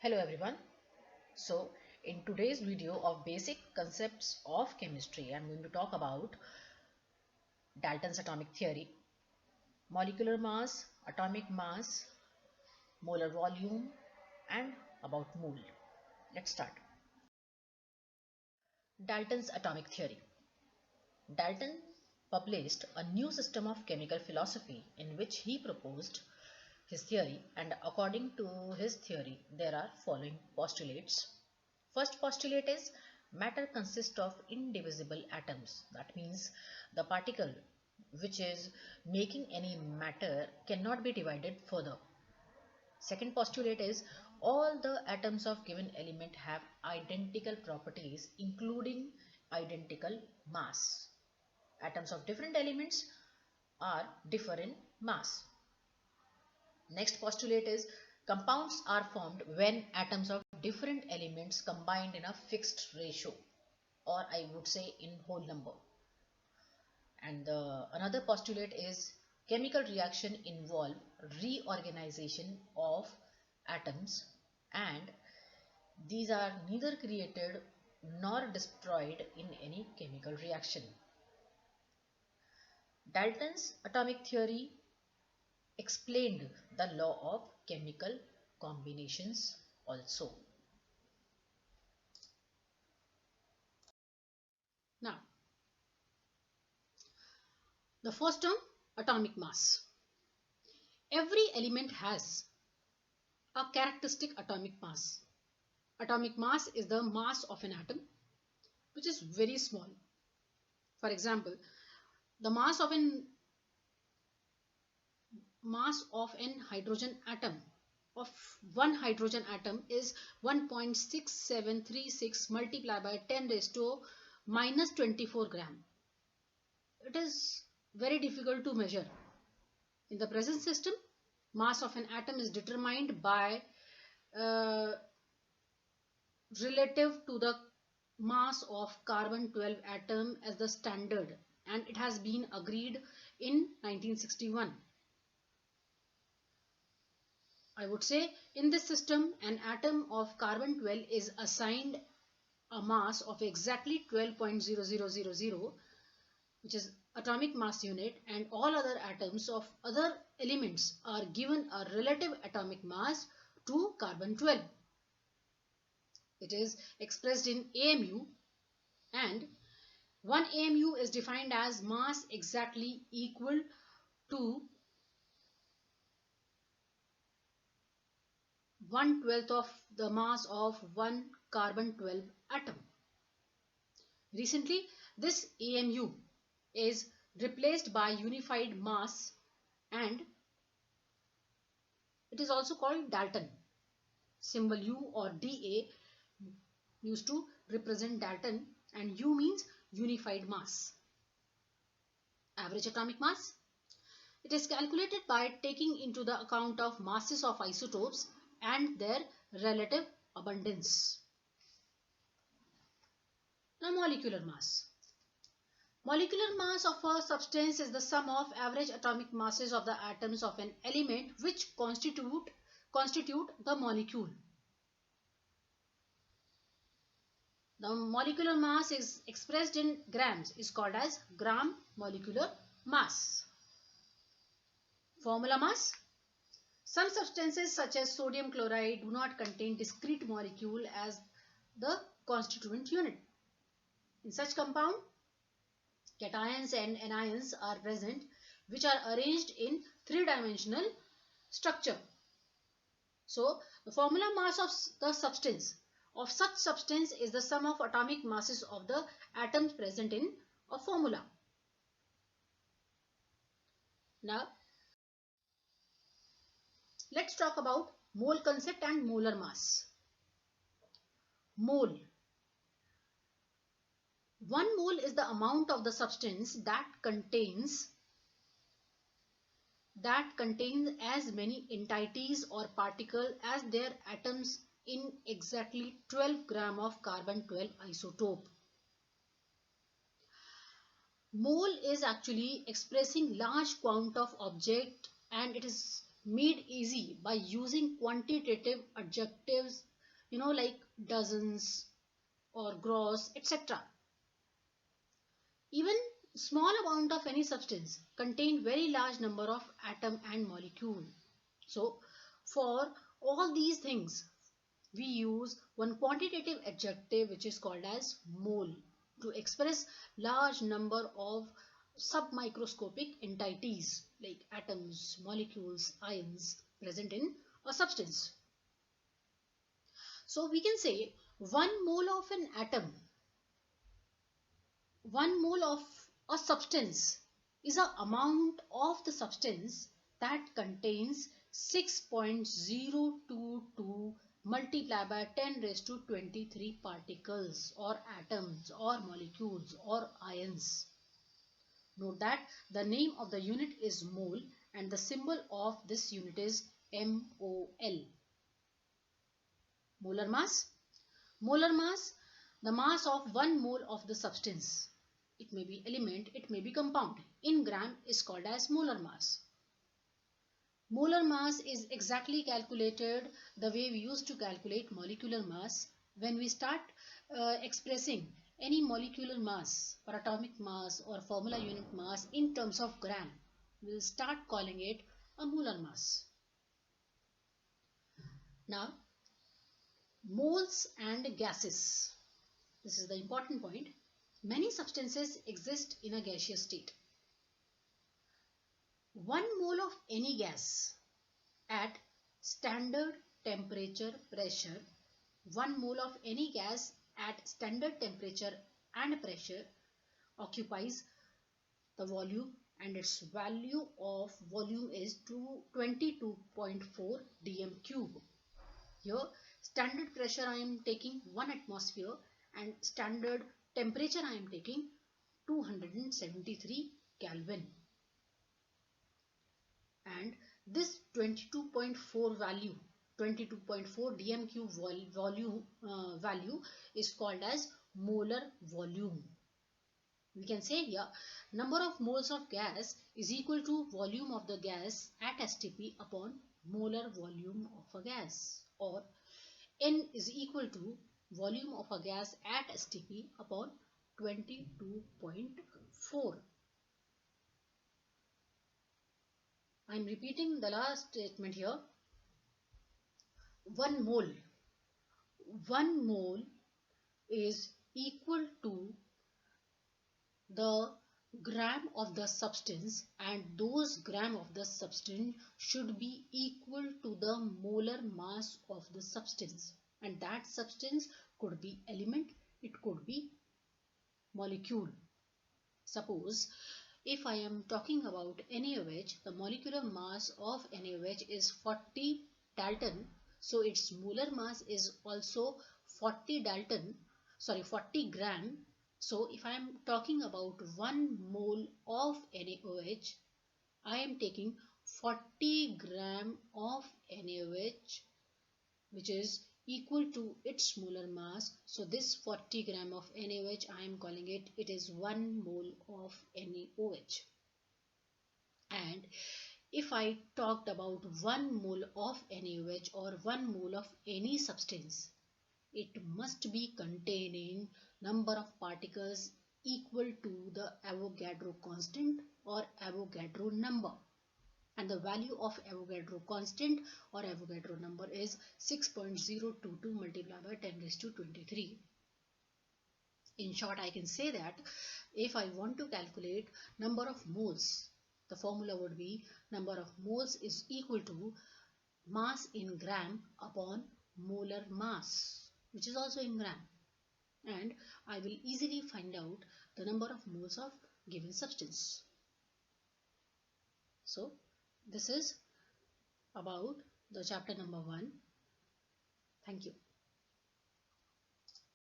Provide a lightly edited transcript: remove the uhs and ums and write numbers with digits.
Hello everyone. So in today's video of basic concepts of chemistry, I'm going to talk about Dalton's atomic theory, molecular mass, atomic mass, molar volume, and about mole. Let's start. Dalton's atomic theory. Dalton published a new system of chemical philosophy in which he proposed his theory, and according to his theory there are following postulates. First postulate is matter consists of indivisible atoms. That means the particle which is making any matter cannot be divided further. Second postulate is all the atoms of given element have identical properties including identical mass. Atoms of different elements are different mass. Next postulate is compounds are formed when atoms of different elements combined in a fixed ratio, or I would say in whole number. And another postulate is chemical reaction involve reorganization of atoms, and these are neither created nor destroyed in any chemical reaction. Dalton's atomic theory explained the law of chemical combinations also. Now, the first term, atomic mass. Every element has a characteristic atomic mass. Atomic mass is the mass of an atom, which is very small. For example, the mass of an hydrogen atom of one hydrogen atom is 1.6736 multiplied by 10 raised to minus 24 gram. It is very difficult to measure. In the present system, mass of an atom is determined by relative to the mass of carbon-12 atom as the standard, and it has been agreed in 1961. I would say in this system an atom of carbon-12 is assigned a mass of exactly 12.0000, which is atomic mass unit, and all other atoms of other elements are given a relative atomic mass to carbon-12. It is expressed in AMU, and 1 AMU is defined as mass exactly equal to 1/12 of the mass of one carbon-12 atom. Recently, this AMU is replaced by unified mass, and it is also called Dalton. Symbol U or DA used to represent Dalton, and U means unified mass. Average atomic mass. It is calculated by taking into the account of masses of isotopes and their relative abundance. Now, molecular mass. Molecular mass of a substance is the sum of average atomic masses of the atoms of an element which constitute the molecule. The molecular mass is expressed in grams, is called as gram molecular mass. Formula mass. Some substances such as sodium chloride do not contain discrete molecule as the constituent unit. In such compound, cations and anions are present, which are arranged in three-dimensional structure. So, the formula mass of the substance of such substance is the sum of atomic masses of the atoms present in a formula. Now, let's talk about mole concept and molar mass. Mole. 1 mole is the amount of the substance that contains as many entities or particles as their atoms in exactly 12 gram of carbon-12 isotope. Mole is actually expressing large quantity of object, and it is made easy by using quantitative adjectives like dozens or gross, etc. Even small amount of any substance contain very large number of atom and molecule. So for all these things we use one quantitative adjective which is called as mole to express large number of submicroscopic entities like atoms, molecules, ions present in a substance. So we can say 1 mole of an atom, 1 mole of a substance is a amount of the substance that contains 6.022 multiplied by 10 raised to 23 particles or atoms or molecules or ions. Note that the name of the unit is mole and the symbol of this unit is MOL. Molar mass. Molar mass, the mass of 1 mole of the substance. It may be element, it may be compound. In gram is called as molar mass. Molar mass is exactly calculated the way we used to calculate molecular mass. When we start expressing any molecular mass or atomic mass or formula unit mass in terms of gram, we will start calling it a molar mass. Now, moles and gases. This is the important point. Many substances exist in a gaseous state. 1 mole of any gas at standard temperature pressure, 1 mole of any gas at standard temperature and pressure occupies the volume, and its value of volume is 22.4 dm cube. Here standard pressure I am taking 1 atmosphere and standard temperature I am taking 273 Kelvin. And this 22.4 value, 22.4 dm cube value is called as molar volume. We can say here number of moles of gas is equal to volume of the gas at STP upon molar volume of a gas, or N is equal to volume of a gas at STP upon 22.4. I am repeating the last statement here. 1 mole is equal to the gram of the substance, and those gram of the substance should be equal to the molar mass of the substance, and that substance could be element, it could be molecule. Suppose if I am talking about NaOH, the molecular mass of NaOH is 40 Dalton, so its molar mass is also 40 gram. So if I am talking about 1 mole of NaOH, I am taking 40 gram of NaOH, which is equal to its molar mass. So this 40 gram of NaOH, I am calling it is 1 mole of NaOH. And if I talked about 1 mole of NaOH or 1 mole of any substance, it must be containing number of particles equal to the Avogadro constant or Avogadro number. And the value of Avogadro constant or Avogadro number is 6.022 multiplied by 10 raised to 23. In short, I can say that if I want to calculate number of moles, the formula would be number of moles is equal to mass in gram upon molar mass, which is also in gram, and I will easily find out the number of moles of given substance. So this is about the chapter number 1. Thank you.